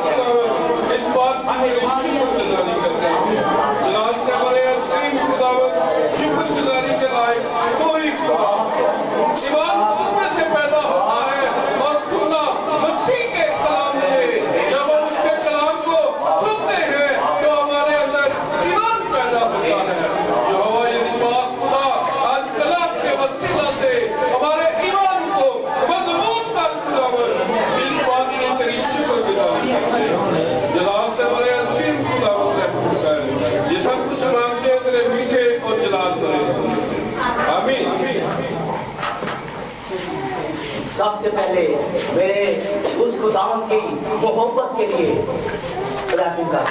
इस बात की शुक्रगुजारी करते हैं। जलाल से हमारे अजीम खुदावंद शुक्रगुजारी के लायक कोई खुदा ईमान सुनने से पैदा होता है और सुनना मसीह के कलाम से। जब हम उसके कलाम को सुनते हैं तो हमारे अंदर ईमान पैदा होता है। यहोवा यानी पाक खुदा आज कलाम के वसीला से हमारे ईमान को मजबूत कर खुदावंद इस बात की तेरी शुक्रगुजारी करते हैं। जलाल से हमारे अजीम खुदावंद ये सब कुछ मांगते हैं तेरे मीठे और जलाल करें। आमीन। सबसे पहले मेरे उस खुदावंद की मोहब्बत के लिए खुदावंद का,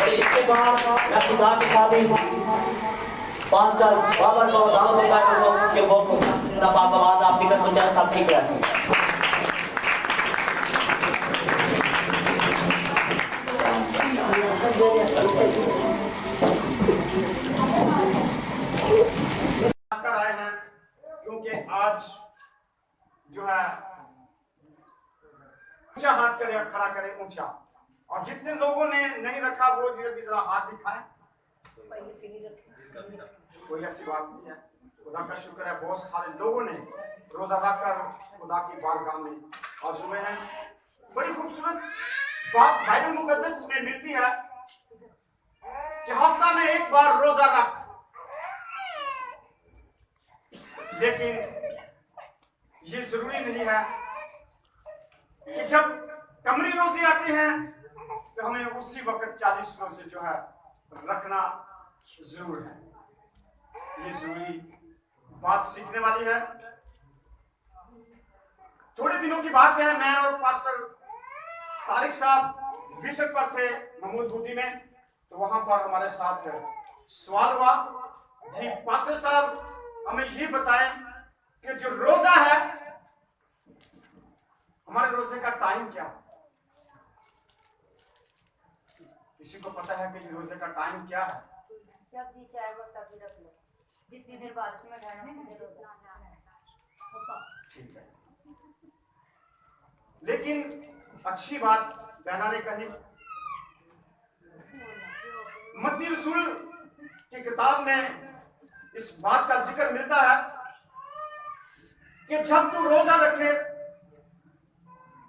और इसके बाद मैं खुदा की खातिर पास्टर बाबर को दावत देता हूं कि वो खुदा पाक आवाज आप निकट पहुंचाए सब ठीक है। कर आए हैं क्योंकि आज जो है ऊंचा हाथ करे, खड़ा करे ऊंचा, और जितने लोगों ने नहीं रखा वो जरा हाथ दिखाएं। कोई ऐसी बात नहीं है। खुदा का शुक्र है बहुत सारे लोगों ने रोजा रखकर खुदा की बारगाह में हाजिर हुए हैं। बड़ी खूबसूरत बात बाइबल मुकद्दस में मिलती है कि हफ्ता में एक बार रोजा रख, लेकिन ये जरूरी नहीं है कि जब कमरी रोजे आती हैं तो हमें उसी वक्त 40 रोजे जो है रखना जरूर है। ये जरूरी बात सीखने वाली है। थोड़े दिनों की बात है, मैं और पास्टर तारिक साहब विजिट पर थे महमूद बूटी में, तो वहां पर हमारे साथ सवाल हुआ, जी पास्टर साहब हमें ये बताएं कि जो रोजा है हमारे रोजे का टाइम क्या है? किसी को पता है कि रोजे का टाइम क्या है? जब जी चाहे वो तभी रख लो, जितनी देर बाद में ठीक है। लेकिन अच्छी बात बहना ने कही, मत्ती रसूल की किताब में इस बात का जिक्र मिलता है कि जब तू रोजा रखे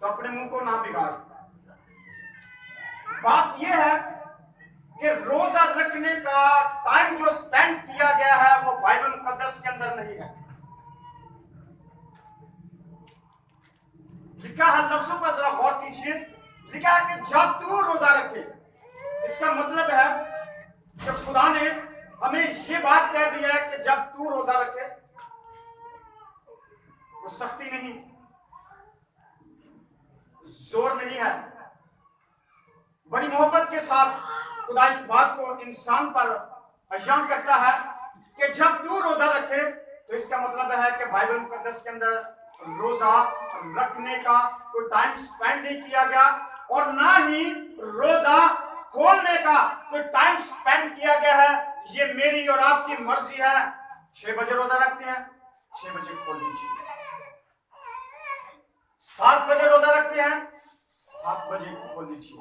तो अपने मुंह को ना बिगाड़। बात यह है कि रोजा रखने का टाइम जो स्पेंड किया गया है वो बाइबल मुकद्दस के अंदर नहीं है। लिखा है, लफ्जों पर जरा गौर कीजिए, लिखा है कि जब तू रोजा रखे, इसका मतलब है कि खुदा ने हमें ये बात कह दी है कि जब तू रोजा रखे, वो सख्ती नहीं, जोर नहीं है, बड़ी मोहब्बत के साथ खुदा इस बात को इंसान पर अयान करता है कि जब तू रोजा रखे, तो इसका मतलब है कि बाइबल मुकद्दस के अंदर रोजा रखने का कोई टाइम स्पेंड नहीं किया गया, और ना ही रोजा खोलने का कोई टाइम स्पेंड किया गया है। ये मेरी और आपकी मर्जी है। 6 बजे रोजा रखते हैं, 6 बजे खोल लीजिए। 7 बजे रोजा रखते हैं, 7 बजे खोल लीजिए।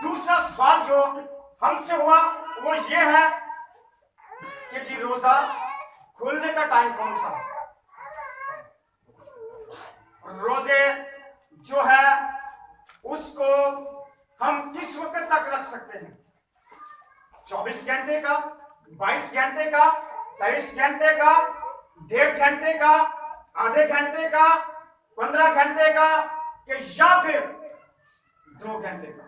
दूसरा सवाल जो हमसे हुआ वो ये है कि जी रोजा खोलने का टाइम कौन सा है? रोजे जो है उसको हम किस वक्त तक रख सकते हैं? 24 घंटे का, 22 घंटे का, 23 घंटे का, 1.5 घंटे का, आधे घंटे का, 15 घंटे का, कि या फिर 2 घंटे का?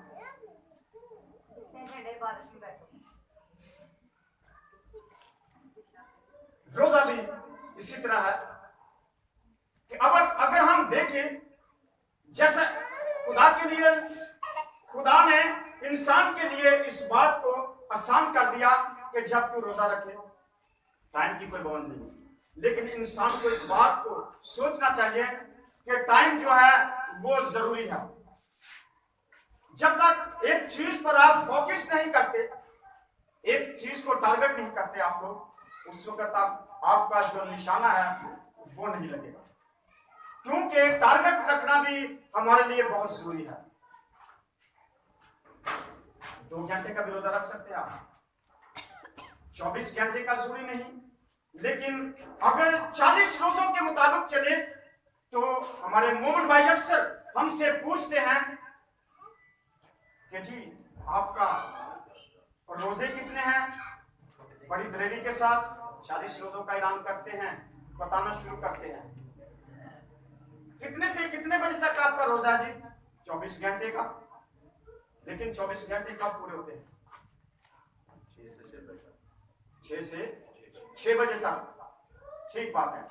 रोजा भी इसी तरह है कि अगर हम देखें, जैसे खुदा ने इंसान के लिए इस बात को आसान कर दिया कि जब तू रोजा रखे, टाइम की कोई पाबंदी नहीं, लेकिन इंसान को इस बात को सोचना चाहिए कि टाइम जो है वो जरूरी है। जब तक एक चीज पर आप फोकस नहीं करते, एक चीज को टारगेट नहीं करते आप लोग, उस वक्त आपका जो निशाना है वो नहीं लगेगा। क्योंकि टारगेट रखना भी हमारे लिए बहुत जरूरी है। 2 घंटे का भी रोजा रख सकते हैं आप, 24 घंटे का जरूरी नहीं, लेकिन अगर 40 रोजों के मुताबिक चले तो हमारे मोमिन भाई अक्सर हमसे पूछते हैं कि जी आपका रोजे कितने हैं। बड़ी दलेरी के साथ 40 रोजों का ऐलान करते हैं, बताना शुरू करते हैं। कितने से कितने बजे तक आपका रोजा है जी? 24 घंटे का। लेकिन 24 घंटे कब पूरे होते हैं? 6 से 6 बजे तक। ठीक बात है,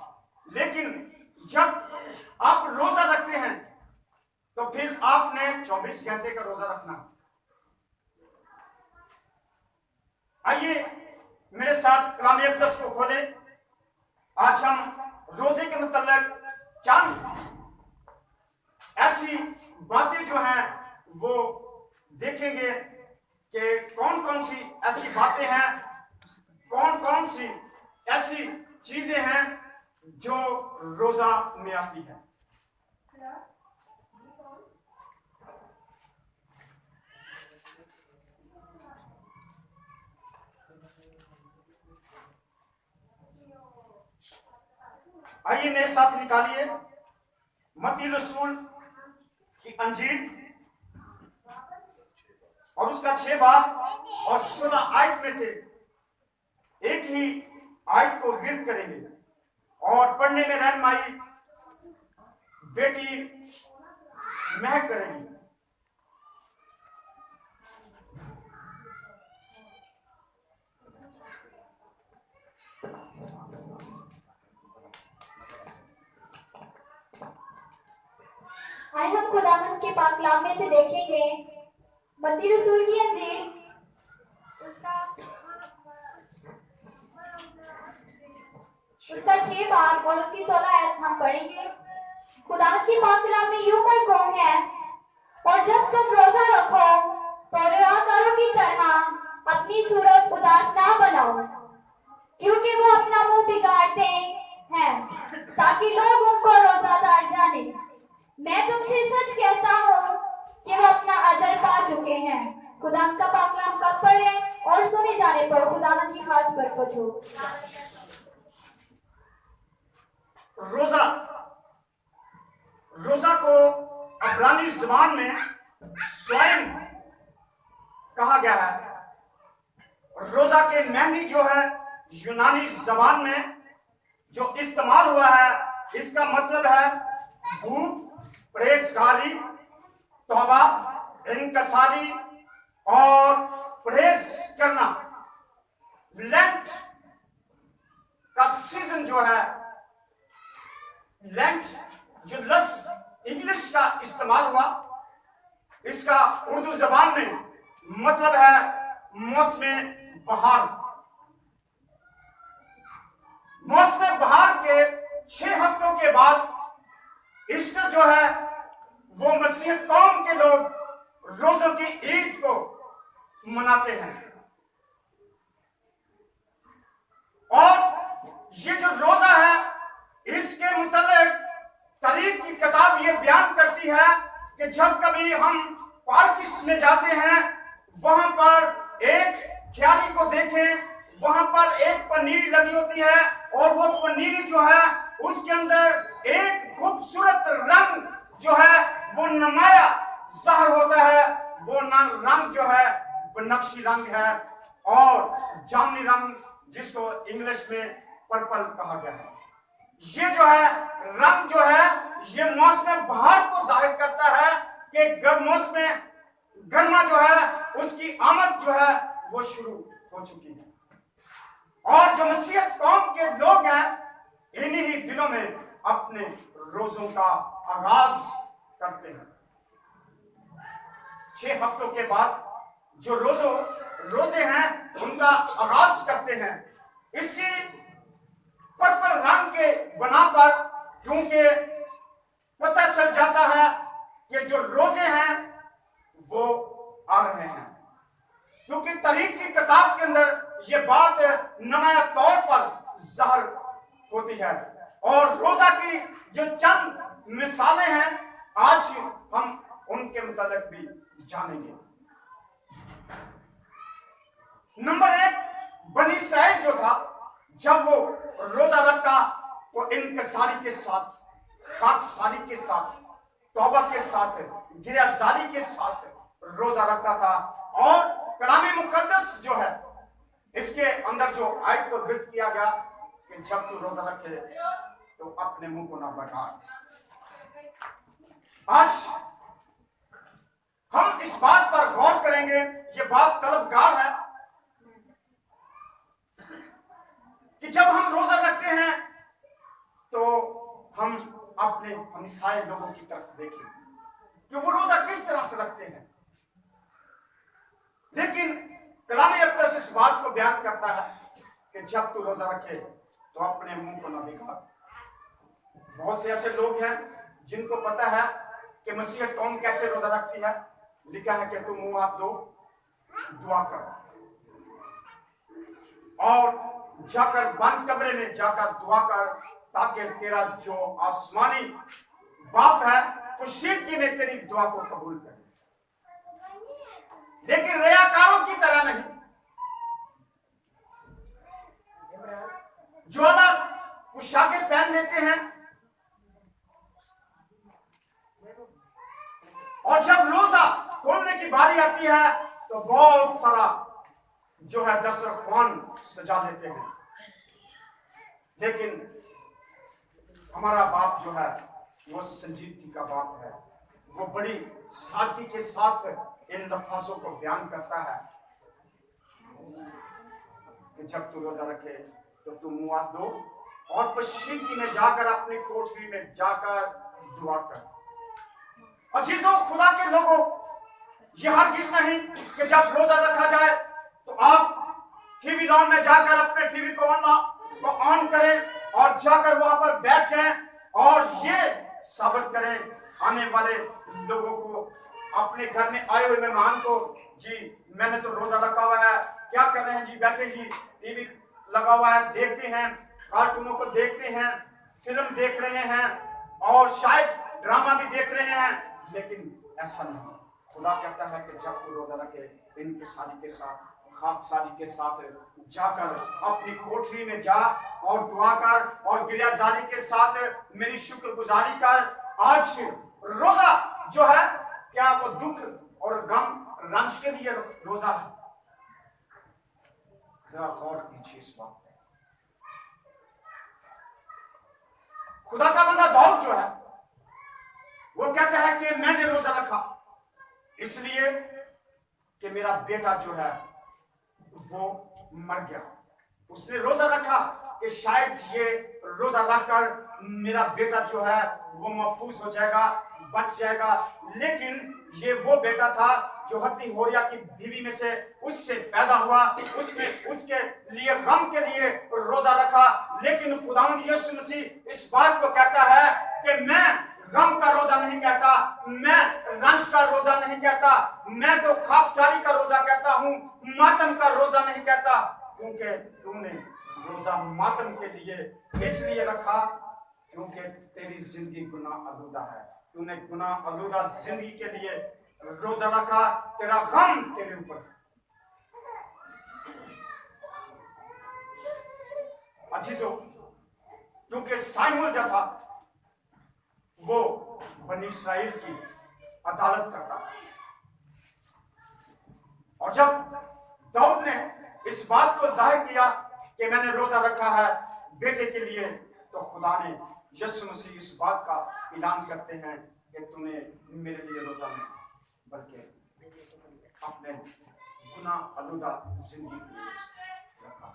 लेकिन जब आप रोजा रखते हैं तो फिर आपने 24 घंटे का रोजा रखना। आइए मेरे साथ कलाम अक़दस को खोले। आज हम रोजे के मतलब चंद ऐसी बातें जो हैं वो देखेंगे कि कौन कौन सी ऐसी बातें हैं, कौन कौन सी ऐसी चीजें हैं जो रोजा में आती है। आइए मेरे साथ निकालिए मत्ती रसूल की अंजील और उसका 6 बाब और 16 आयत में से एक ही आयत को विर्द करेंगे और पढ़ने में रहनुमाई बेटी महक करेंगी। आइए हम खुदावंद के पाक कलाम में से देखेंगे मत्ती रसूल की अंजील उसका 6 बाब और उसकी 16 आयत हम पढ़ेंगे। खुदावंद के पाक कलाम में यूं मरकूम है, और जब तुम रोजा रखो तो रियाकारों की तरह अपनी सूरत उदास ना बनाओ, क्योंकि वो अपना मुंह बिगाड़ते हैं ताकि लोग उनको रोजादार जाने। मैं तुमसे सच कहता हूँ कि वो अपना अजर पा चुके हैं। खुदावंद का पाक कलाम कब पढ़े और सुने जाने पर खुदावंद की खास बरकत हो। रोजा को अब्रानी ज़बान में स्वयं कहा गया है। रोजा के मायने जो है यूनानी ज़बान में जो इस्तेमाल हुआ है, इसका मतलब है भूख, परहेजगारी, तौबा, इनकसारी और परहेज करना। लेंट का सीजन जो है, लेंट जो लफ्ज इंग्लिश का इस्तेमाल हुआ, इसका उर्दू जबान में मतलब है मौसम बहार। मौसम बहार के 6 हफ्तों के बाद ईस्टर जो है वो मसीह कौम के लोग रोजों की ईद को मनाते हैं। और ये जो रोजा है इसके मुताबिक तारीख की किताब ये बयान करती है कि जब कभी हम पार्किस में जाते हैं, वहां पर एक क्यारी को देखें, वहां पर एक पनीरी लगी होती है और वो पनीरी जो है उसके अंदर एक खूबसूरत रंग जो है वो नमाया ज़ाहिर होता है। वो रंग जो है बनक्शी रंग है और जामुनी रंग, जिसको इंग्लिश में पर्पल कहा गया है। ये जो है रंग जो है ये मौसम बहार को जाहिर करता है कि मौसम गर्मा जो है उसकी आमद जो है वो शुरू हो चुकी है। और जो मसीह कौम के लोग हैं इन्हीं ही दिनों में अपने रोजों का आगाज करते हैं। 6 हफ्तों के बाद जो रोजे हैं उनका आगाज करते हैं इसी पर्पल रंग के बना पर, क्योंकि पता चल जाता है कि जो रोजे हैं वो आ रहे हैं। क्योंकि तारीख की किताब के अंदर ये बात नुमाया तौर पर ज़ाहिर होती है। और रोजा की जो चंद मिसालें हैं, आज हम उनके मुताबिक भी जानेंगे। नंबर 1, बनी इस्राइल जो था, जब वो रोजा रखता तो इनकसारी के साथ, खाकसारी के साथ, तौबा के साथ, गिरफ्तारी के साथ रोजा रखता था। और कलाम मुकद्दस जो है, इसके अंदर जो आयत को विर्त किया गया कि जब तू रोजा रखे तो अपने मुंह को ना बढ़ा। आज हम इस बात पर गौर करेंगे, ये बात तलबगार है कि जब हम रोजा रखते हैं तो हम अपने हमसाए लोगों की तरफ देखें कि वो रोजा किस तरह से रखते हैं। लेकिन कलाम मुकद्दस इस बात को बयान करता है कि जब तू रोजा रखे तो अपने मुंह को न दिखा। बहुत से ऐसे लोग हैं जिनको पता है कि मसीह कौम कैसे रोजा रखती है। लिखा है कि तुम मुंह हाथ धो, दुआ कर, और जाकर बंद कमरे में जाकर दुआ कर, ताकि तेरा जो आसमानी बाप है खुशीदगी में तेरी दुआ को कबूल करे। लेकिन रियाकारों की तरह नहीं, जो अलग पोशाकें पहन लेते हैं और जब रोजा खोलने की बारी आती है तो बहुत सारा जो है दस्तरखान सजा लेते हैं। लेकिन हमारा बाप जो है वो संजीदगी का बाप है। वो बड़ी सादगी के साथ इन लफ्ज़ों को बयान करता है कि जब तू रोजा रखे तो तू मुंह हाथ धो और पश्चिमी में जाकर अपनी कोठरी में जाकर दुआ कर। अजीजों, खुदा के लोगों, यह हरगिज नहीं कि जब रोजा रखा जाए तो आप टीवी लॉन में जाकर अपने टीवी को ऑन करें और जाकर वहां पर बैठ जाएं और ये साबित करें आने वाले लोगों को, अपने घर में आए हुए मेहमान को, जी मैंने तो रोजा रखा हुआ है। क्या कर रहे हैं जी? बैठे जी, टीवी लगा हुआ है, देखते हैं, कार्टूनों को देखते हैं, फिल्म देख रहे हैं और शायद ड्रामा भी देख रहे हैं। लेकिन ऐसा नहीं, खुदा कहता है कि जब तू रोजा रखे इनकिसारी के साथ, खाकसारी के साथ जाकर अपनी कोठरी में जा और दुआ कर और गिरफ्तारी के साथ मेरी शुक्रगुजारी कर। आज रोजा जो है, क्या वो दुख और गम रंज के लिए रोजा है? जरा गौर कीजिए इस बात पे। खुदा का बंदा दाऊद जो है वो कहता है कि मैंने रोजा रखा इसलिए कि मेरा बेटा जो है वो मर गया। उसने रोजा रखा कि शायद ये रोजा रखकर मेरा बेटा जो है वो महफूज हो जाएगा, बच जाएगा। लेकिन ये वो बेटा था जो हत्ती होरिया की बीवी में से उससे पैदा हुआ, उसने उसके लिए गम के लिए रोजा रखा। लेकिन खुदावंद यीशु मसीह इस बात को कहता है कि मैं गम का रोजा नहीं कहता, मैं रंज का रोजा नहीं कहता, मैं तो खाकसारी का रोजा कहता हूं, मातम का रोजा नहीं कहता। क्योंकि तुमने रोजा मातम के लिए इसलिए रखा क्योंकि तेरी जिंदगी गुनाह आलूदा है। तूने गुनाह आलूदा जिंदगी के लिए रोजा रखा, तेरा गम तेरे ऊपर। अजीजों, क्योंकि साइमोन जो था वो बनी इस्राइल की अदालत करता था, और जब दाऊद ने इस बात को जाहिर किया कि मैंने रोजा रखा है बेटे के लिए, तो खुदा ने यीशु मसीह इस बात का ऐलान करते हैं कि तूने मेरे लिए रोजा नहीं बल्कि अपने गुनाह आलूदा जिंदगी के लिए रखा।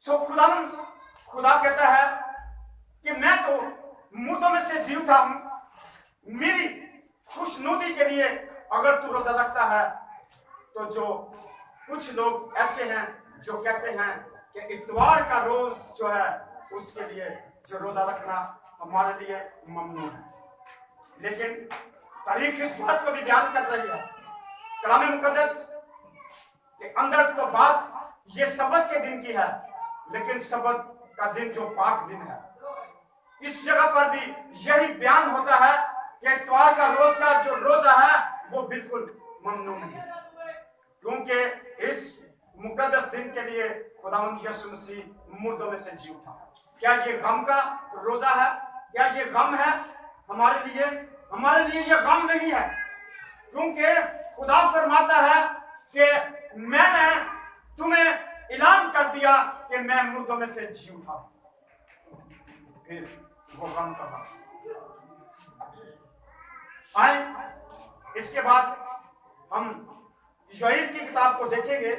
सो खुदा कहता है कि मैं तो मुर्दों में से जी उठा हूं, मेरी खुशनुदी के लिए अगर तू रोजा रखता है। तो जो कुछ लोग ऐसे हैं जो कहते हैं कि इतवार का रोज जो है उसके लिए जो रोजा रखना हमारे लिए ममनू है। लेकिन तारीख इस बात को भी बयान कर रही है कलाम मुकद्दस के अंदर। तो बात ये सबत के दिन की है, लेकिन सबत का दिन जो पाक दिन है इस जगह पर भी यही बयान होता है कि इतवार का रोज का जो रोजा है वो बिल्कुल ममनू नहीं है, क्योंकि इस मुकद्दस दिन के लिए खुदावंद यीशु मसीह मुर्दों में से जी उठा। क्या ये गम का रोजा है? क्या ये गम है हमारे लिए? हमारे लिए ये गम नहीं है, क्योंकि खुदा फरमाता है कि मैंने तुम्हें ऐलान कर दिया कि मैं मुर्दों में से जी उठा। फिर वो गम कहा। आए इसके बाद हम योएल की किताब को देखेंगे,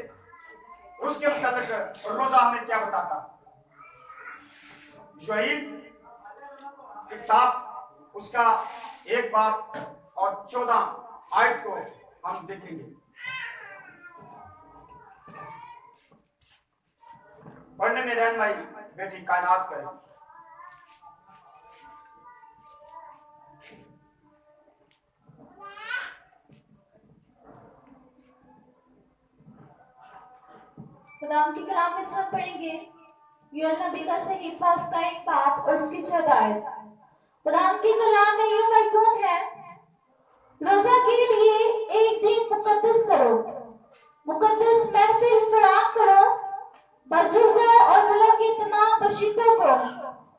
उसके मुताबिक रोजा हमें क्या बताता है। योएल किताब उसका 1 बाब और 14 आयत को हम देखेंगे। पढ़ने में रहन भाई बेटी कायनात करें। खुदाम के कलाम में सब पढ़ेंगे योएल नबी का सहीफा उसका 1 बाब और उसकी 14 आयत। खुदाम के कलाम में यूं मरकूम है, रोजा के लिए एक दिन मुकद्दस करो, मुकद्दस महफिल फराम करो, बुजुर्गों और मुल्क के तमाम बशिंदों को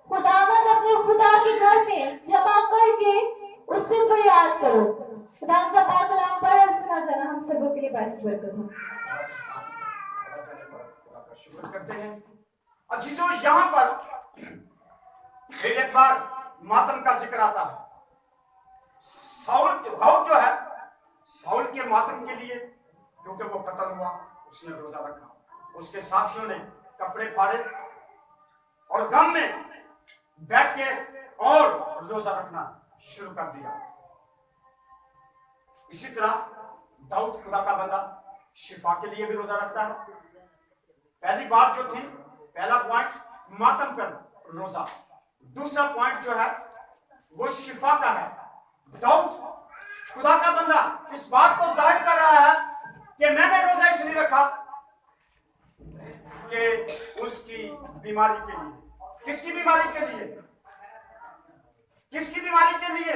खुदावंद अपने खुदा के घर में जमा करके उससे फरियाद करो। खुदाम का पाक कलाम पढ़ और सुना जाना हम सबों के लिए बाइस बरकत हो। शुक्र करते हैं। अजीजों, यहाँ पर फिर एक बार मातम का जिक्र आता है। दाऊद जो है, साउल के मातम के लिए, क्योंकि वो कत्ल हुआ, उसने रोजा रखा। उसके साथियों ने कपड़े फाड़े और गम में बैठ के और रोजा रखना शुरू कर दिया। इसी तरह दाऊद खुदा का बंदा शिफा के लिए भी रोजा रखता है। पहली बात जो थी, पहला पॉइंट मातम पर रोजा, दूसरा पॉइंट जो है वो शिफा का है। दाऊद खुदा का बंदा इस बात को जाहिर कर रहा है कि मैंने रोजा इसलिए रखा कि उसकी बीमारी के लिए। किसकी बीमारी के लिए? किसकी बीमारी के लिए?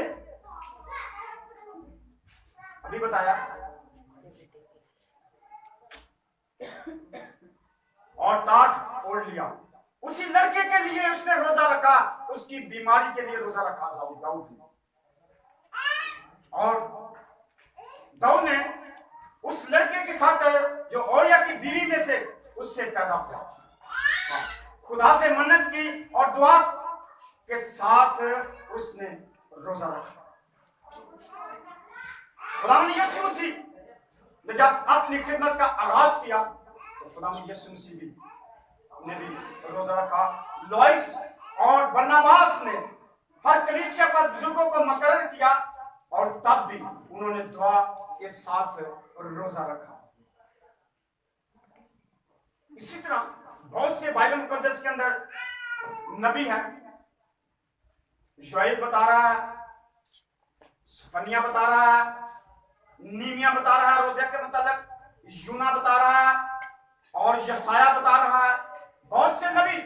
अभी बताया। और टाट ओढ़ लिया। उसी लड़के के लिए उसने रोजा रखा, उसकी बीमारी के लिए रोजा रखा दाऊद ने। और दाऊद ने उस लड़के की खातिर जो ओरिया की बीवी में से उससे पैदा हुआ, खुदा से मन्नत की और दुआ के साथ उसने रोजा रखा। खुदावंद यीशु मसीह ने जब अपनी खिदमत का आगाज किया तो खुदावंद यीशु मसीह ने भी रोजा रखा। लॉइस और बरनबास ने हर कलीसिया पर बुजुर्गों को मुकर्रर किया और तब भी उन्होंने दुआ के साथ रोजा रखा। इसी तरह बहुत से बाइबल मुकद्दस के अंदर नबी हैं। योएल बता रहा है, सफनिया बता रहा है, नीमिया बता रहा है रोजे के मतलब, यूना बता रहा है और यसाया बता रहा है। बहुत से नबी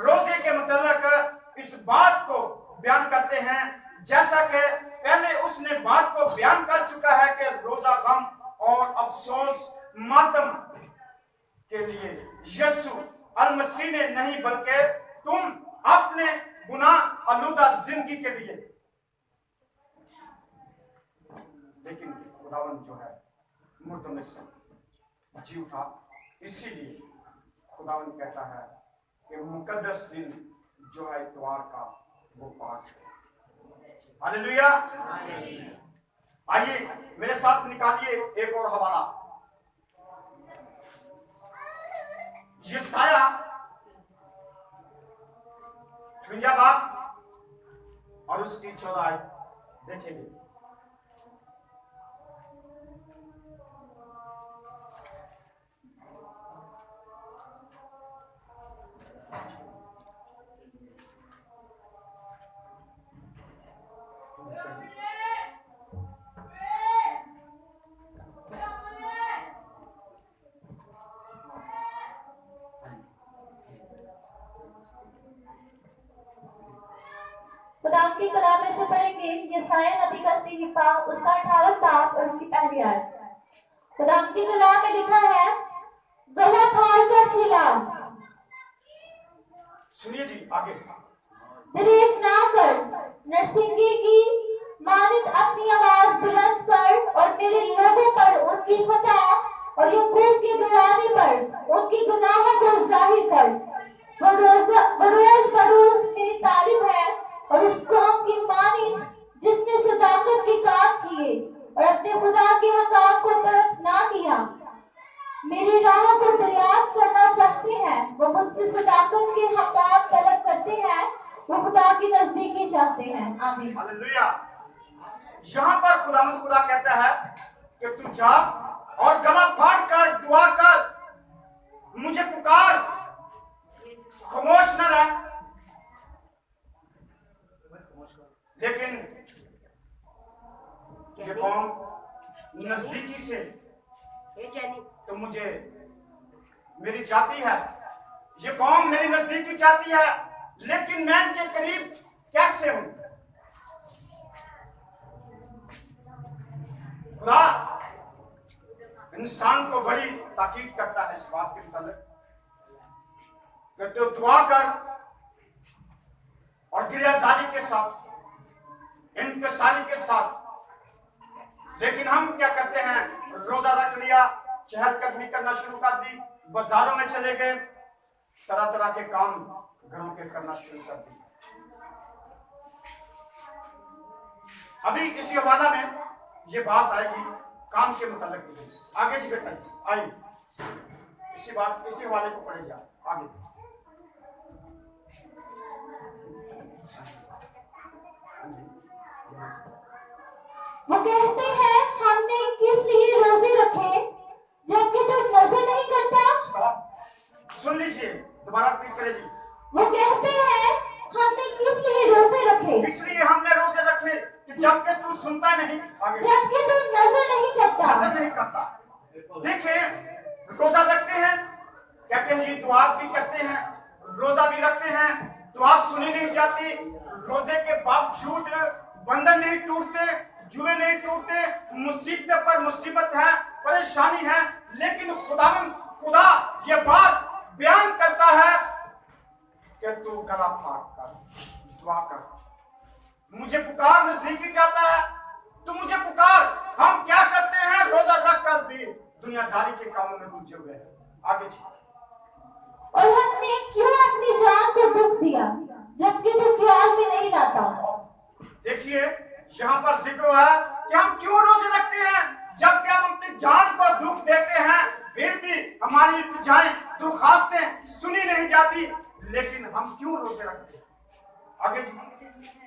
रोजे के मतलब इस बात को बयान करते हैं, जैसा कि पहले उसने बात को बयान कर चुका है कि रोजा गम और अफसोस मातम के लिए यीशु अल मसीह ने नहीं, बल्कि तुम अपने गुनाह आलूदा जिंदगी के लिए। लेकिन खुदावंद जो है मुर्दों में से जी उठा, इसीलिए खुदावंद कहता है कि मुकद्दस दिन जो है इतवार का वो पाठ है। हालेलुया। आइए मेरे साथ निकालिए एक और हवाला, यशाया 53 बाब और उसकी 14 आयत देखेंगे। खुदा की कलाम में से पढ़ेंगे यशायाह नबी का सहीफा उसका 58 बाब और उसकी पहली आयत। खुदा की कलाम में लिखा है, गला फाड़ कर चिल्ला, सुनिए जी आगे। दरेक ना कर, नरसिंगे की मानित अपनी आवाज बुलंद कर और मेरे लोगों पर उनकी खता और यकूब के घराने पर उनके गुनाहों को जाहिर कर। बरोज बरोज मेरी तालीम है और उस कौम की मानित जिसने सदाकत के काम किए और अपने खुदा के हकाम को तर्क ना किया। मेरी राहों को दरियाफ्त करना चाहते हैं, वो मुझसे सदाकत के हकाम तलब करते हैं, वो खुदा की नजदीकी चाहते हैं। आमीन। हालेलुया। यहाँ पर खुदा कहता है कि तू जा और गला फाड़ कर दुआ कर, मुझे पुकार, खामोश न रह। लेकिन ये कौम नजदीकी से तो मुझे मेरी जाति है, ये कौम मेरी नजदीकी जाति है, लेकिन मैं इनके करीब कैसे हूं? खुदा इंसान को बड़ी ताकीद करता है इस बात के मुताबिक कि तो दुआ कर और गिरियाजारी के साथ, इनकसारी के साथ। लेकिन हम क्या करते हैं, रोजा रख लिया, चहलकदमी करना शुरू कर दी, बाजारों में चले गए, तरह तरह के काम घरों के करना शुरू कर दिए। अभी इसी हवाला में ये बात आएगी काम के मुताबिक। आगे जी बेटा आइए, इसी हवाले को पढ़ेगा आगे। वो कहते हैं, हमने किस लिए रोजे रखे जबकि तू नजर नहीं करता। सुन लीजिए, दोबारा रिपीट करें जी। वो कहते हैं, हमने किस लिए रोजे रखे, इसलिए हमने रोजे रखे कि जबकि तू सुनता नहीं, आगे जबकि तू नजर नहीं करता। नजर नहीं करता। देखिए, रोजा रखते हैं, कहते हैं जी दुआ भी करते हैं, रोजा भी रखते हैं, दुआ सुनी नहीं जाती, रोजे के बावजूद बंधन नहीं टूटते, जुए नहीं टूटते, मुसीबत पर मुसीबत है, परेशानी है। लेकिन खुदा ये बात बयान करता है कि तू गला फाड़ कर दुआ कर, मुझे पुकार, नजदीकी जाता है, तू मुझे पुकार। हम क्या करते हैं, रोजा रख कर भी दुनियादारी के कामों में उलझे हुए हैं। आगे जी। और हमने क्यों अपनी जान को दुख दिया जबकि तू ख्याल में नहीं लाता। देखिए, यहाँ पर जिक्र हुआ है कि हम क्यों रोजे रखते हैं जबकि हम अपनी जान को दुख देते हैं, फिर भी हमारी इल्तिजाएं, दरखास्तें सुनी नहीं जाती। लेकिन हम क्यों रोजे रखते हैं? आगे जी।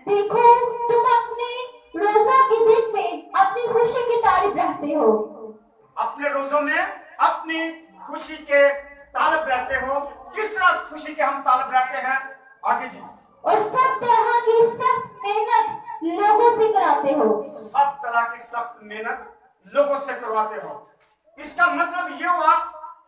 देखो, तुम अपने रोजा के दिन में अपनी खुशी की तारीफ रखते हो, अपने रोजों में अपनी खुशी के तालब रहते हो। किस तरह खुशी के हम तालब रहते हैं? आगे जी। और सब तरह की सख्त मेहनत लोगों से कराते हो, सब तरह की सख्त मेहनत लोगों से करवाते हो। इसका मतलब ये हुआ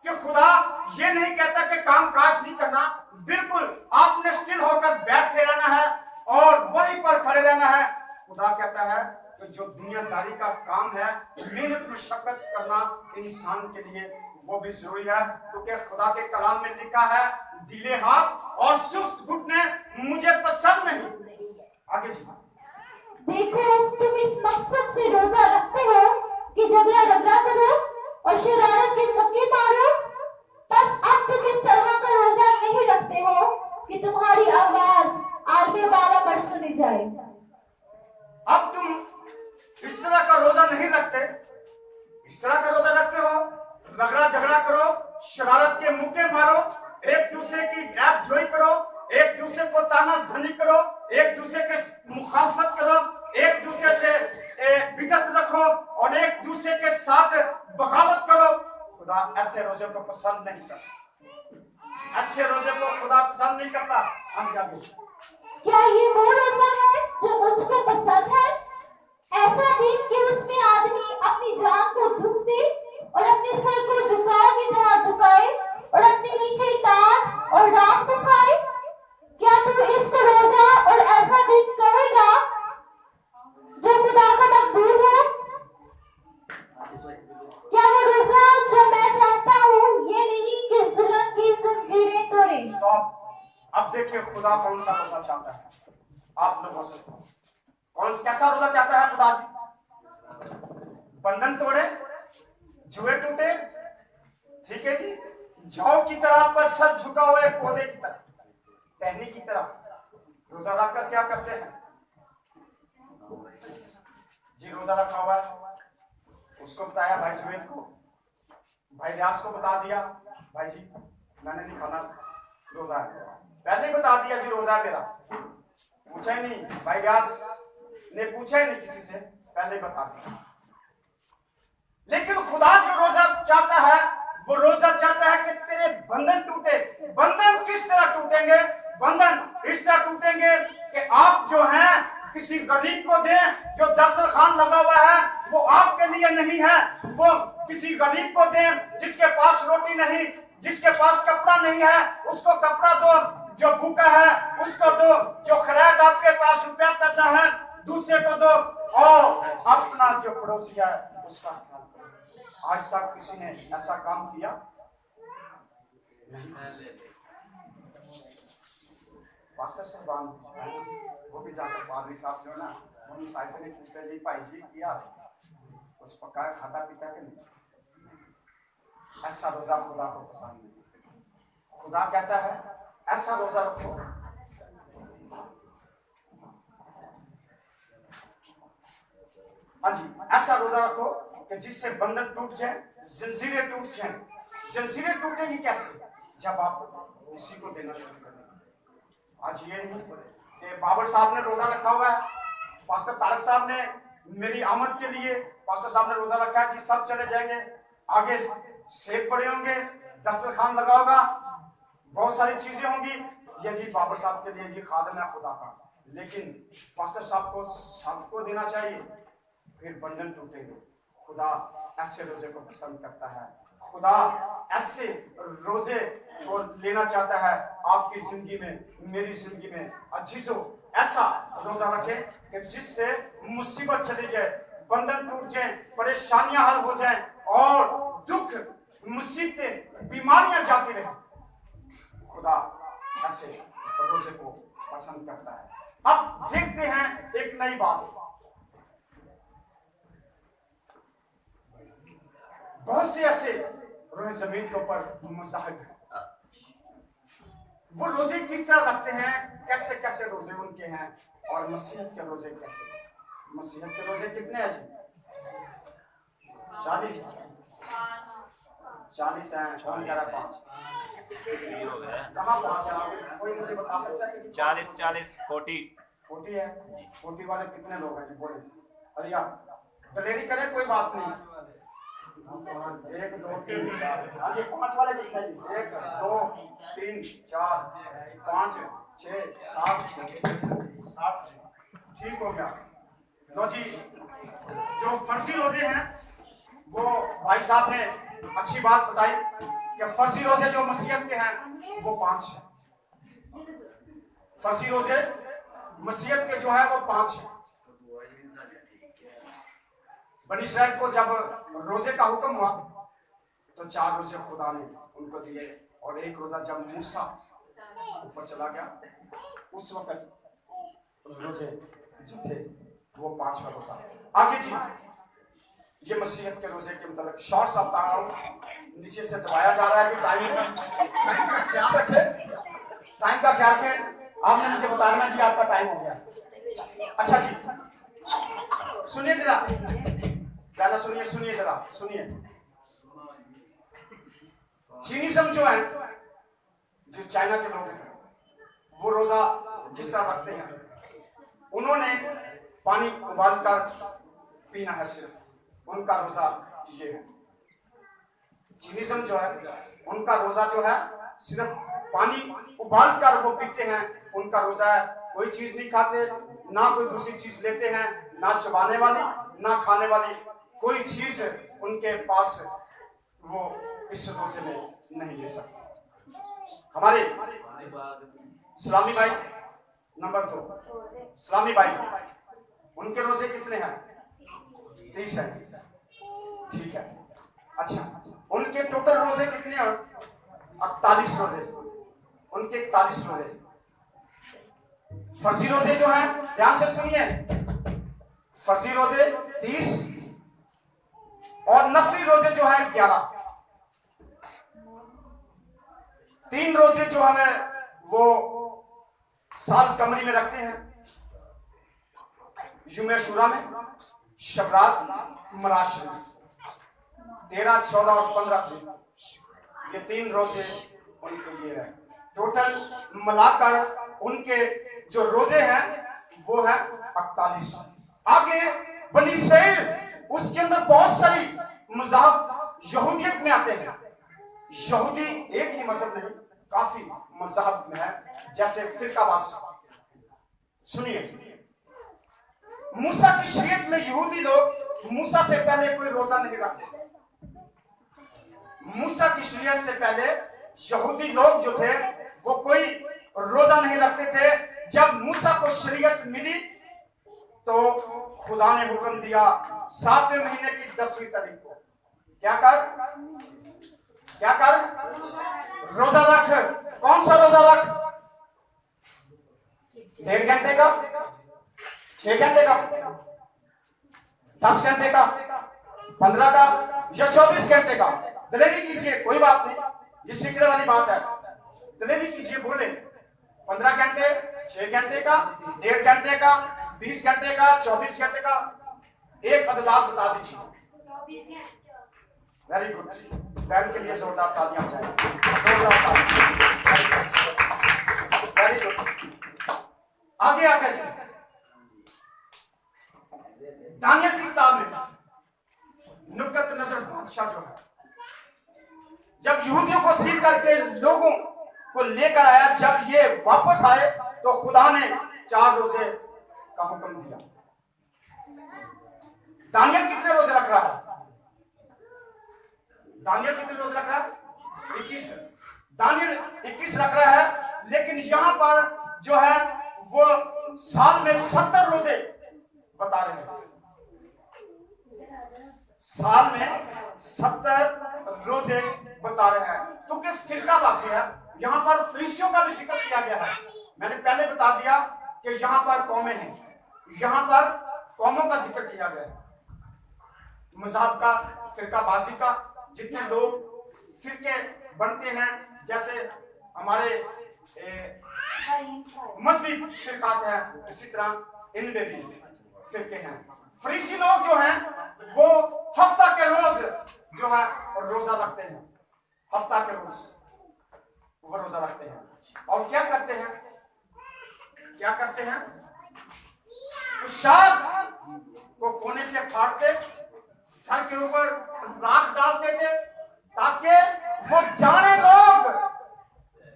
कि खुदा ये नहीं कहता कि काम काज नहीं करना, बिल्कुल आपने स्थिर होकर बैठे रहना है और वहीं पर खड़े रहना है। खुदा कहता है कि जो दुनियादारी का काम है, मेहनत मशक्कत करना इंसान के लिए वो भी जरूरी है, क्योंकि खुदा के कलाम में लिखा है, ढीले हाथ और सुस्त घुटने मुझे पसंद नहीं। आगे जी। देखो, तुम इस मकसद से रोजा रखते हो कि झगड़ा रगड़ा करो और शरारत के मौके मारो। बस अब तुम इस तरह का रोजा नहीं रखते हो कि तुम्हारी आवाज आलमे वाला पर सुनी जाए। अब तुम इस तरह का रोजा नहीं रखते, इस तरह का रोजा रखते हो, रगड़ा झगड़ा करो, शरारत के मुक्के मारो, एक दूसरे की गैप जोई करो, एक दूसरे को तानाशाही करो, एक दूसरे के मुखालफत करो, एक दूसरे से बिदत रखो और एक दूसरे के साथ बगावत करो। खुदा ऐसे रोजे को पसंद नहीं करता, ऐसे रोजे को खुदा पसंद नहीं करता। हम क्या बोलते? क्या ये वो रोजा है जो मुझको पसंद है? ऐसा दिन कि उसमें आदमी अपनी जान को दुख दे और अपने सर को झुकाओ की तरह झुकाए और अपने नीचे तान और डांट बिछाए। क्या तू इसको रोजा और ऐसा दिन कहेगा अब देखिए खुदा कौन सा रोजा चाहता है आप लोगों से। कैसा रोजा चाहता है खुदा जी? बंधन तोड़े, जुए टूटे, ठीक है जी, जौ की तरह पर सर झुका हुए पौधे की तरह, टहनी की तरह रोजा रखकर क्या करते हैं जी? रोजा रखा हुआ है, उसको बताया भाई जुवेद को, भाई व्यास को बता दिया भाई जी मैंने नहीं खाना, रोजा है। पहले बता दिया जी रोजा है मेरा, पूछा ही नहीं, भाई व्यास ने पूछा ही नहीं किसी से, पहले बता दिया। लेकिन खुदा जो रोजा चाहता है वो रोजा चाहता है कि तेरे बंधन टूटे। बंधन किस तरह टूटेंगे? बंधन इस तरह टूटेंगे कि आप जो हैं किसी गरीब को दें, जो दस्तरखान लगा हुआ है वो आपके लिए नहीं है, वो किसी गरीब को दें जिसके पास रोटी नहीं, जिसके पास कपड़ा नहीं है उसको कपड़ा दो, जो भूखा है उसको दो, जो खराब आपके पास रुपया पैसा है दूसरे को दो, और अपना जो पड़ोसी है उसका ख्याल करो। आज तक किसी ने ऐसा काम किया नहीं। पास्टर साहब वो भी जाकर पादरी साहब जो है ना वो ईसाई से नहीं पूछते जी भाई जी किया कुछ पकाया खाता पीता के नहीं। ऐसा रोजा खुदा को पसंद नहीं। खुदा कहता है ऐसा रोजा रखो हाँ जी, ऐसा रोजा रखो कि जिससे बंधन टूट जाए, जंजीरें टूट जाए। जंजीरें टूटेंगी कैसे? जब आप किसी को देना शुरू करें। आज ये नहीं कि बाबर साहब ने रोजा रखा हुआ है, पास्टर तारक साहब ने मेरी आमद के लिए पास्टर साहब ने रोजा रखा है जी, सब चले जाएंगे, आगे सेब पड़े होंगे, दस्तरखान लगा होगा, बहुत सारी चीजें होंगी, ये जी बाबर साहब के लिए जी खादम है खुदा का। लेकिन पास्टर साहब को सबको देना चाहिए, फिर बंधन टूटेंगे। खुदा ऐसे रोजे को पसंद करता है, खुदा ऐसे रोजे को लेना चाहता है आपकी जिंदगी में, मेरी जिंदगी में। अजीजों, ऐसा रोजा रखें कि जिससे मुसीबत चली जाए, बंधन टूट जाए, परेशानियां हल हो जाए और दुख मुसीबतें बीमारियां जाती रहे। खुदा ऐसे रोजे को पसंद करता है। अब देखते हैं एक नई बात। बहुत से ऐसे रोजे जमीन के ऊपर मुस्तहक है। वो रोजे किस तरह रखते हैं, कैसे कैसे रोजे उनके हैं, और मसीहत के रोजे कैसे? मसीहत के रोजे कितने हैं जी? 40 हैं। कौन कह रहा है 5? कहाँ 5 है? कोई मुझे बता सकता है कि 40 40 है? 40 वाले कितने लोग हैं जी? बोले अरे यार दलेरी करें, कोई बात नहीं। 1 2 3 4 हाँ जी, 5 वाले कितने? 1 2 3 4 5 6 7 ठीक हो गया। लो जी, जो फर्जी रोजे हैं वो भाई साहब ने अच्छी बात बताई कि फर्जी रोजे जो मसीहत के हैं वो 5 हैं। फर्जी रोजे मसीहत के जो है वो 5 हैं। बनी इस्राइल को जब रोजे का हुक्म हुआ तो 4 रोजे खुदा ने उनको दिए, और 1 रोजा जब मूसा ऊपर चला गया उस वक्त रोजे जो थे वो 5 रोजा। आगे जी, ये मसीहत के रोजे के मतलब शॉर्ट सा बता रहा हूँ, नीचे से दबाया जा रहा है कि टाइम का ख्याल रखें, टाइम का ख्याल रखें। आपने मुझे बता देना जी आपका टाइम हो गया। अच्छा जी सुनिए जरा, पहला सुनिए जरा सुनिए। चीनिज्म जो है, जो चाइना के लोग हैं, वो रोजा जिस तरह रखते हैं, उन्होंने पानी उबाल कर पीना है सिर्फ, उनका रोजा ये है। चीनिज्म जो है उनका रोजा जो है सिर्फ पानी उबाल कर वो पीते हैं, उनका रोजा है। कोई चीज नहीं खाते, ना कोई दूसरी चीज लेते हैं, ना चबाने वाली ना खाने वाली कोई चीज उनके पास वो इस रोजे में नहीं ले सकते। हमारे सलामी भाई नंबर 2 सलामी भाई, उनके रोजे कितने हैं? 30 है। ठीक है। अच्छा, उनके टोटल रोजे कितने हैं? 41 रोजे। उनके 41 रोजे। फर्जी रोजे जो हैं, ध्यान से सुनिए, फर्जी रोजे 30 और नफली रोजे जो हैं 11। 3 रोजे जो हमें वो साल कमरी में रखते हैं, युमे शुरा में, शबरात, मराज शरीफ, 13, 14 और 15 ये 3 रोजे उनके ये है। टोटल मिलाकर उनके जो रोजे हैं वो है 48। आगे बनी इस्राइल, उसके अंदर बहुत सारी मज़हब यहूदियत में आते हैं। यहूदी एक ही मजहब नहीं, काफी मजहब में है, जैसे फिरकावास। सुनिए, मूसा की शरीयत में यहूदी लोग मूसा से पहले कोई रोजा नहीं रखते। मूसा की शरीयत से पहले यहूदी लोग जो थे वो कोई रोजा नहीं रखते थे। जब मूसा को शरीयत मिली तो खुदा ने हुक्म दिया 7वें महीने की 10वीं तारीख को क्या कर रोजा रख। कौन सा रोजा रख? 1.5 घंटे का, 6 घंटे का, 10 घंटे का, 15 का या 24 घंटे का? डिलीवरी कीजिए, कोई बात नहीं, ये सीखने वाली बात है। डिलीवरी कीजिए, बोले 15 घंटे, 6 घंटे का, 1.5 घंटे का, 20 घंटे का, 24 घंटे का, एक अददात बता दीजिए। वेरी गुड, बहन के लिए जोरदार तालियां चाहिए, जोरदार तालियां। वेरी गुड, आगे आगे जी। दानियल की किताब में नुकत नजर बादशाह जो है, जब यहूदियों को सील करके लोगों को लेकर आया, जब ये वापस आए तो खुदा ने 4 रोजे का हुक्म दिया। दानियल कितने रोजे रख रहा है? दानियल कितने रोजे रख रहा है? 21। दानियल 21 रख रहा है, लेकिन यहां पर जो है वो साल में 70 रोजे बता रहे हैं। साल में 70 रोजे बता रहे हैं, क्योंकि फिरकाबाजी है। यहां पर फरीसियों का भी जिक्र किया गया है। मैंने पहले बता दिया कि यहां पर कौमें हैं, यहां पर कौमों का जिक्र किया गया है। मज़हब का, फिरकाबाजी का, जितने लोग फिरके बनते हैं, जैसे हमारे मजहबी फिरकात है, इसी तरह इनमें भी फिरके हैं। फरीसी लोग जो हैं वो हफ्ता के रोज जो है रोजा रखते हैं। हफ्ता के रोज वो रोजा रखते हैं और क्या करते हैं? शाद को कोने से फाड़ते, सर के ऊपर राख डालते थे, ताकि वो जाने लोग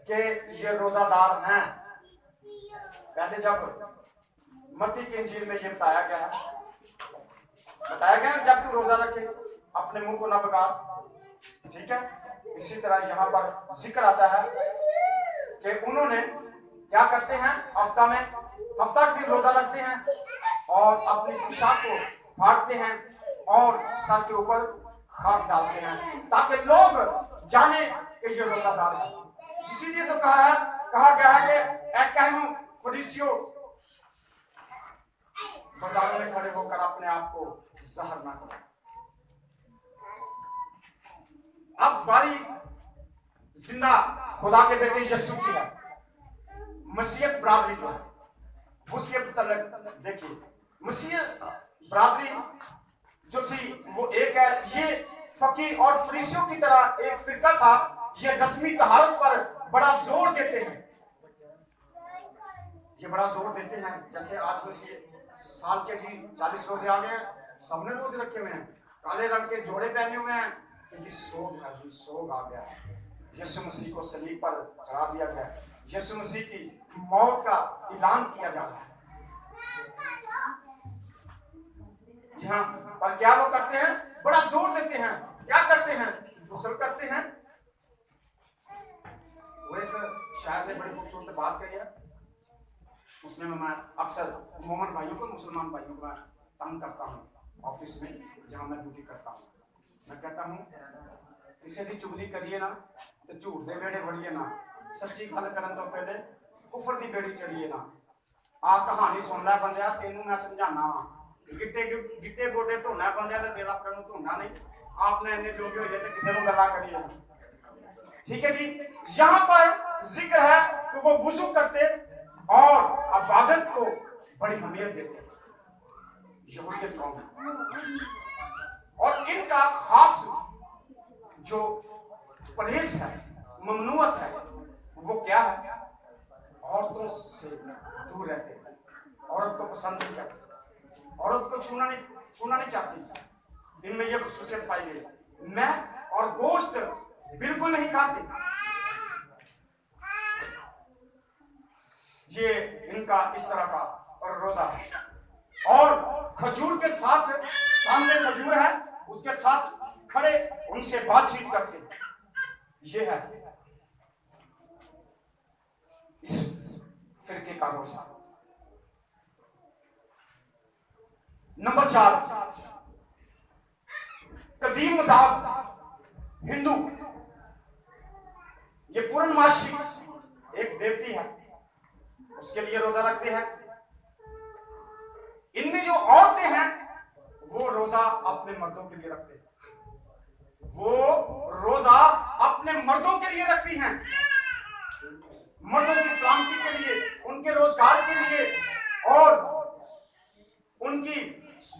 कि ये रोजादार हैं। पहले जब मत्ती की इंजील में ये बताया गया ना, जब तू रोजा रखे अपने मुंह को ना बिगाड़, ठीक है। इसी तरह यहाँ पर जिक्र आता है कि उन्होंने क्या करते हैं, हफ्ता के दिन रोजा रखते हैं और अपनी पोशाक को फाड़ते हैं और सर के ऊपर खाक डालते हैं, ताकि लोग जाने कि ये रोजादार है। इसीलिए तो कहा गया है कि ऐ कहनो फरीसियों, बाजारों में खड़े होकर अपने आप को जहर ना करो। अब बारी जिंदा खुदा के बेटे यीशु की है। मसीहत बरादरी जो है उसके मतलब देखिए, मसीहत बरादरी जो थी वो एक है। ये फकीह और फरीसियों की तरह एक फिरका था। ये रस्मी तहारत पर बड़ा जोर देते हैं, जैसे आज मसीह साल के जी 40 रोजे आ गए हैं, सबने रोजे रखे हुए हैं, काले रंग के जोड़े पहने हुए हैं कि जी सोग आ गया है। यीशु मसीह को सलीब पर चढ़ा दिया गया है, यीशु मसीह की मौत का ऐलान किया जा रहा है। जी हाँ, पर क्या वो करते हैं? बड़ा जोर देते हैं। क्या करते हैं? गुस्ल करते हैं। वो एक शायर ने बड़ी खूबसूरत बात कही है, उसमें मैं अक्सर मोमन भाइयों को, मुसलमान भाइयों को मैं तंग करता हूँ ऑफिस में जहाँ मैं ड्यूटी करता हूँ। मैं कहता हूँ किसी की चुगली करिए ना तो झूठ दे वेड़े बढ़िए ना, सच्ची गल करन तो पहले कुफर दी बेड़ी चढ़िए ना। आ कहानी सुन लै बंदिया, तेनू मैं समझाना वा, गिट्टे गोडे धोना बंदिया ते तेरा अपने नू धोना नहीं। आपने इन्ने जोगे हो जाते किसी को गला करिए। ठीक है जी, यहाँ पर जिक्र है कि वो वुजू करते और इबादत को बड़ी अहमियत देते। यहूदियत कौम है और इनका खास जो परहेज है, ममनुअत है, वो क्या है? औरतों से दूर रहते, औरत को पसंद नहीं करते, औरत को छूना नहीं चाहती। इनमें यह खुसूसियत पाई गई। मैं और गोश्त बिल्कुल नहीं खाते। ये इनका इस तरह का और रोजा है। और खजूर के साथ, सामने खजूर है, उसके साथ खड़े उनसे बातचीत करते। ये है इस फिरके का रोजा। नंबर 4, कदीम मज़हब हिंदू। ये पूर्णमासी एक देवती है, उसके लिए रोजा रखते हैं। इनमें जो औरतें हैं वो रोजा अपने मर्दों के लिए रखते हैं। वो रोजा अपने मर्दों के लिए रखती हैं, मर्दों की सलामती के लिए, उनके रोजगार के लिए और उनकी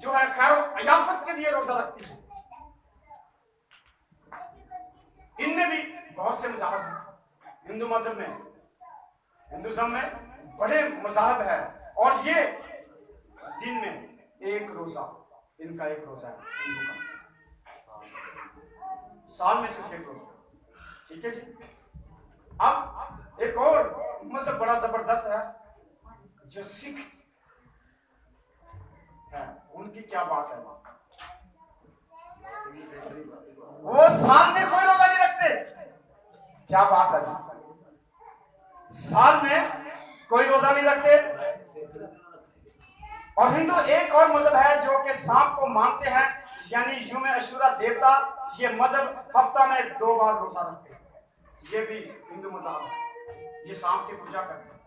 जो है खैर अयाफत के लिए रोजा रखती हैं। इनमें भी बहुत से मज़हब हैं। हिंदू मजहब में, हिंदुज़म में बड़े मज़हब है और ये दिन में एक रोजा, इनका एक रोजा है हिंदू का, साल में सिर्फ एक रोजा। ठीक है जी। अब एक और मजहब बड़ा जबरदस्त है जो सिख है, उनकी क्या बात है? वो साल में कोई रोजा नहीं रखते। क्या बात है जी, साल में कोई रोजा नहीं रखते। और हिंदू एक और मजहब है जो कि सांप को मानते हैं, यानी यूम अशूरा देवता। ये मजहब हफ्ता में 2 बार रोजा रखते हैं। ये भी हिंदू मजहब है, ये सांप की पूजा करते हैं।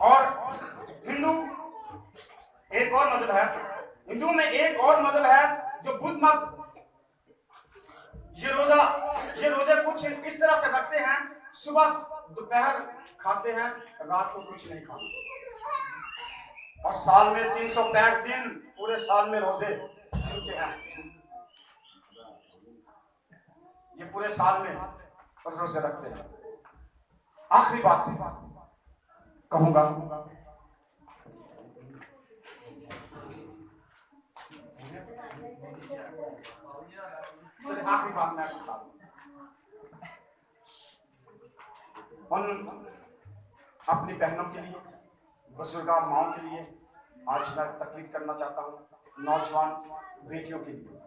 और हिंदू एक और मजहब है, हिंदू में एक और मजहब है जो बुद्ध मत। ये रोजे कुछ इस तरह से रखते हैं, सुबह दोपहर खाते हैं, रात को कुछ नहीं खाते। और साल में 365 दिन, पूरे साल में रोजे इनके हैं। ये पूरे साल में रोजे रखते हैं। आखिरी बात कहूंगा, चलिए आखिरी बात मैं बता दूं। उन अपनी बहनों के लिए, बुजुर्ग माओं के लिए आज मैं तकलीफ करना चाहता हूँ, नौजवान बेटियों के लिए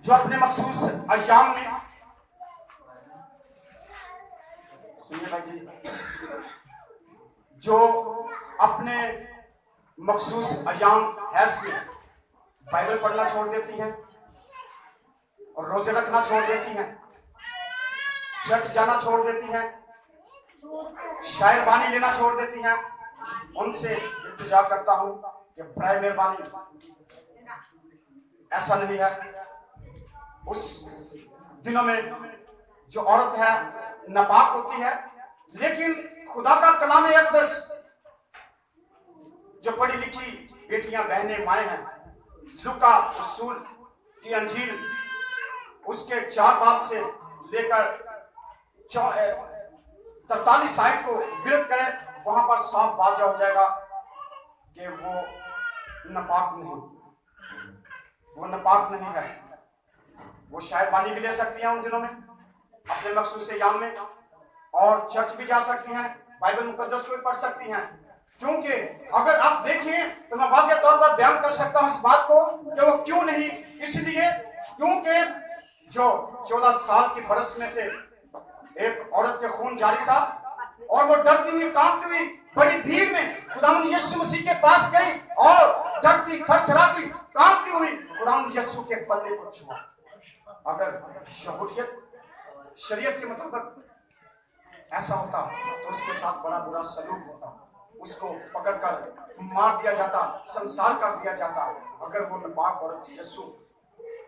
जो अपने मखसूस अय्याम में, सुनिए भाई जी, जो अपने मखसूस अय्याम हैज में बाइबल पढ़ना छोड़ देती हैं और रोजे रखना छोड़ देती हैं, चर्च जाना छोड़ देती हैं, शायर बानी लेना छोड़ देती हैं, उनसे इल्तिजा करता हूं कि बराए मेहरबानी ऐसा नहीं है। उस दिनों में जो औरत है नापाक होती है, लेकिन खुदा का कलाम अक़दस जो पढ़ी लिखी बेटियां, बहनें, माएँ हैं, लूका रसूल की अंजील उसके 4 बाब से लेकर 43 आयत को विरोध करें, वहां पर साफ वाज़ेह हो जाएगा कि वो नापाक नहीं है। वो शायर बानी भी ले सकती हैं उन दिनों में अपने मखसूस याम में, और चर्च भी जा सकती हैं, बाइबल मुकद्दस को भी पढ़ सकती हैं। क्योंकि अगर आप देखें तो मैं वाज़ेह तौर पर बयान कर सकता हूं इस बात को कि वो क्यों नहीं। इसलिए क्योंकि जो 14 साल की बरस में से एक औरत के खून जारी था और वो डरती हुई, कांपती हुई बड़ी भीड़ में खुदावंद यीशु मसीह के पास गई और डरती, थरथराती, कांपती हुई खुदावंद यीशु के पल्ले को छुआ। अगर यहूदियत शरीयत के मुताबिक ऐसा होता तो उसके साथ बड़ा बुरा सलूक होता, उसको पकड़कर मार दिया जाता, संसार कर दिया जाता। अगर वो नापाक औरत यीशु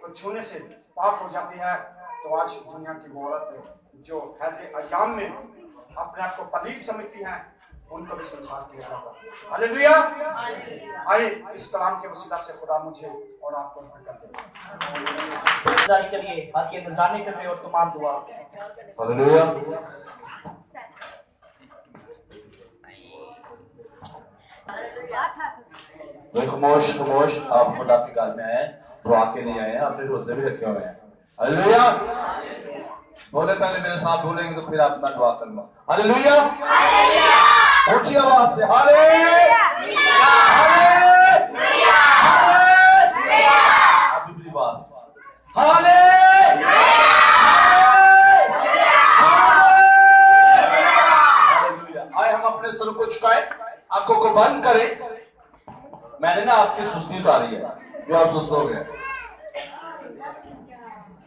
को छूने से पाक हो जाती है तो आज दुनिया की वो औरत जो हैजे अयाम में अपने आप को पलीद समझती हैं उनको भी संसार किया जाता। हालेलुया। आइए इस कलाम के वसीला से खुदा मुझे और आपको बरकत दे। जारी के लिए हाथ के नजराने करने और तमाम दुआ। हालेलुया। खामोश आप खुदा के घर में आए हैं, दुआ के लिए आए हैं, आपने रोजे भी रखे हुए हैं। हालेलुया। बोले पहले मेरे साथ बोलेंगे तो फिर अपना दुआ करना। हालेलुया। ऊंची आवाज से अभी बात आए हम अपने सर को झुकाएं, आंखों को बंद करें। मैंने ना आपकी सुस्ती उतारी है, जो आप सुस्त हो गए।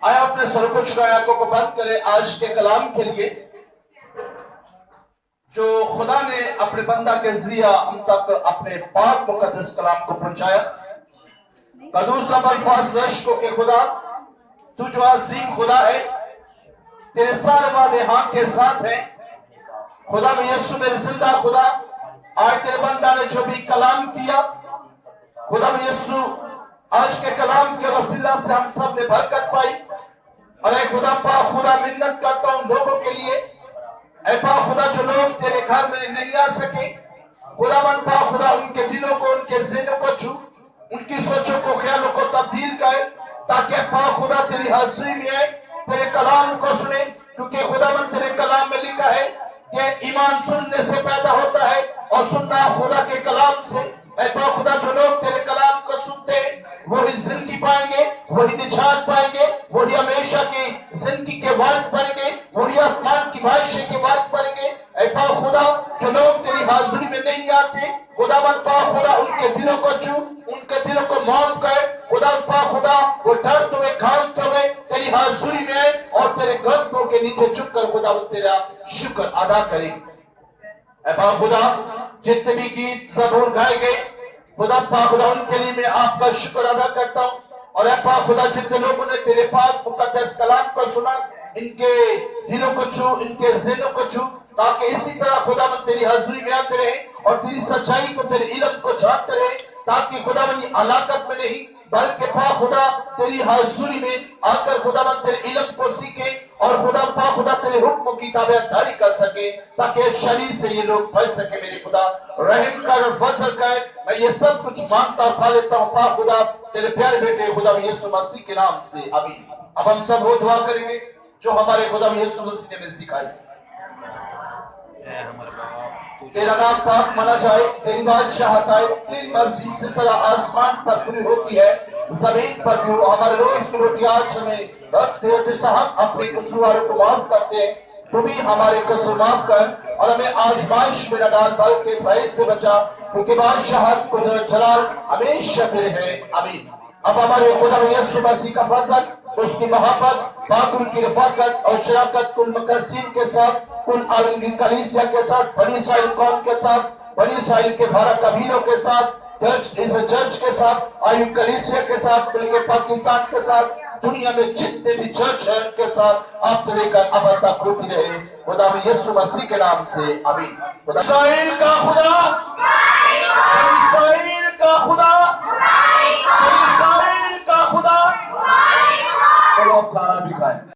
आए अपने सर को झुकाएं, आंखों को बंद करें। आज के कलाम के लिए जो खुदा ने अपने बंदा के जरिया हम तक अपने पाक मुकद्दस कलाम को पहुंचाया। कदूस अल्फाज रश को के खुदा तू जो अजीम खुदा है, तेरे सारे वादे हाँ के साथ हैं। खुदा में यीशु मेरे जिंदा खुदा, आज तेरे बंदा ने जो भी कलाम किया, खुदा में यीशु आज के कलाम के वसीला से हम सब ने बरकत पाई। अरे खुदा पा खुदा मिन्नत करता हूं लोगों के लिए, ऐ पा खुदा जो लोग तेरे घर में नहीं आ सके, खुदा मन पा खुदा उनके दिलों को, उनके ज़हनों को छू, उनकी सोचों को, ख्यालों को तब्दील करे, ताकि पा खुदा तेरी हाजिरी में आए, तेरे कलाम को सुने। क्योंकि खुदा मन तेरे कलाम में लिखा है कि ईमान सुनने से पैदा होता है और सुनना खुदा के कलाम से। ऐ पा खुदा जो लोग तेरे कलाम को सुनते हैं वही जिंदगी पाएंगे, वही निजात पाएंगे, वही हमेशा की जिंदगी के वारिस बनेंगे, वही आसमान की बादशाही के वारिस बनेंगे। ऐ पा खुदा जो लोग तेरी हाजिरी में नहीं आते, खुदा मन पा खुदा उनके दिलों को छू, उनके दिलों को माफ कर। खुदा पा खुदा वो डरते हुए खामते हुए तेरी हाजिरी में आए और तेरे कदमों के नीचे झुककर खुदा तेरा शुक्र अदा करें। ऐ पा खुदा जितने भी गीत ज़बूर गाए गए, खुदा पा खुदा उनके लिए मैं आपका शुक्र अदा करता हूँ। और ऐ पा खुदा जितने लोगों ने तेरे पाक मुकद्दस कलाम को सुना, इनके दिलों को छू, इनके ज़हनों को छू, ताकि इसी तरह खुदा मन तेरी हाजिरी में आते रहे और तेरी सच्चाई को, तेरे इल्म को जानते रहे, ताकि खुदा मन ये हलाकत में नहीं बल्कि पा खुदा तेरी हाजिरी में आकर खुदा मन तेरे इल्म को सीखे और खुदा पा खुदा तेरे हुक्म की ताबेदारी कर सके, ताकि शरीर से ये लोग बच सके। मेरे खुदा रहम कर, फजल कर, मैं ये सब कुछ मांगता पा लेता हूँ पा खुदा तेरे प्यारे बेटे खुदा यीशु मसीह के नाम से, आमीन। अब हम सब वो दुआ करेंगे जो हमारे खुदा यीशु मसीह ने हमें सिखाई। तेरा नाम पाक माना जाए, तेरी बादशाहत आए, तेरी मर्जी जिस तरह आसमान पर पूरी होती है जमीन पर भी। हमारे रोज की रोटी आज हमें वक्त दे, जिस तरह हम अपने कसूरवारों को माफ करते हैं, तू भी हमारे कसूर माफ कर और हमें आजमाइश में न डाल, बल्कि भय से बचा, क्योंकि बादशाहत को जलाल हमेशा तेरे है, आमीन। अब हमारे खुदा यीशु मसीह का फजल, उसकी मोहब्बत, बाकुर की रफाकत और शराकत कुल मुकर्रसीन के साथ, कुल आलमी कलीसिया के साथ, बनी इस्राएल कौम के साथ, बनी इस्राएल के 12 कबीलों के साथ, चर्च के साथ, आयु कलीसिया के साथ, बल्कि पाकिस्तान के साथ, दुनिया में जितने भी चर्च है उनके साथ आप लेकर अब तक होती रहे, खुदा यीशु मसीह के नाम से, आमीन। खुदा इस्राएल का खुदा, इस्राएल का खुदा, इस्राएल का खुदा, और खाना भी खाएं।